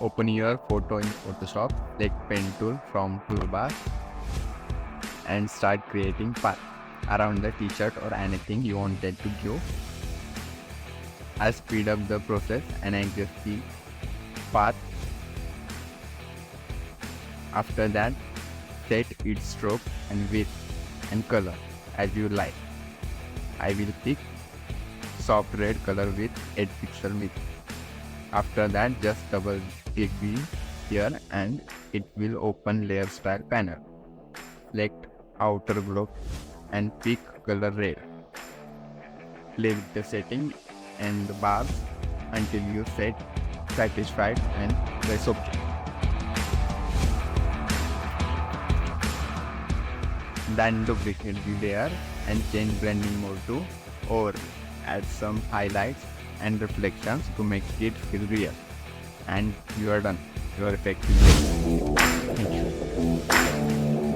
Open your photo in Photoshop, select pen tool from toolbar and start creating path around the t-shirt or anything you wanted to give. I'll speed up the process and adjust the path. After that, set its stroke and width and color as you like. I will pick soft red color with 8 pixel width. After that, just double click here and it will open layer style panel. Select outer block and pick color red. Play with the setting and the bars until you set satisfied and press OK. Then duplicate the layer and change blending mode to overlay. Add some highlights and reflections to make it feel real. And you are done. Your effect is ready. Thank you.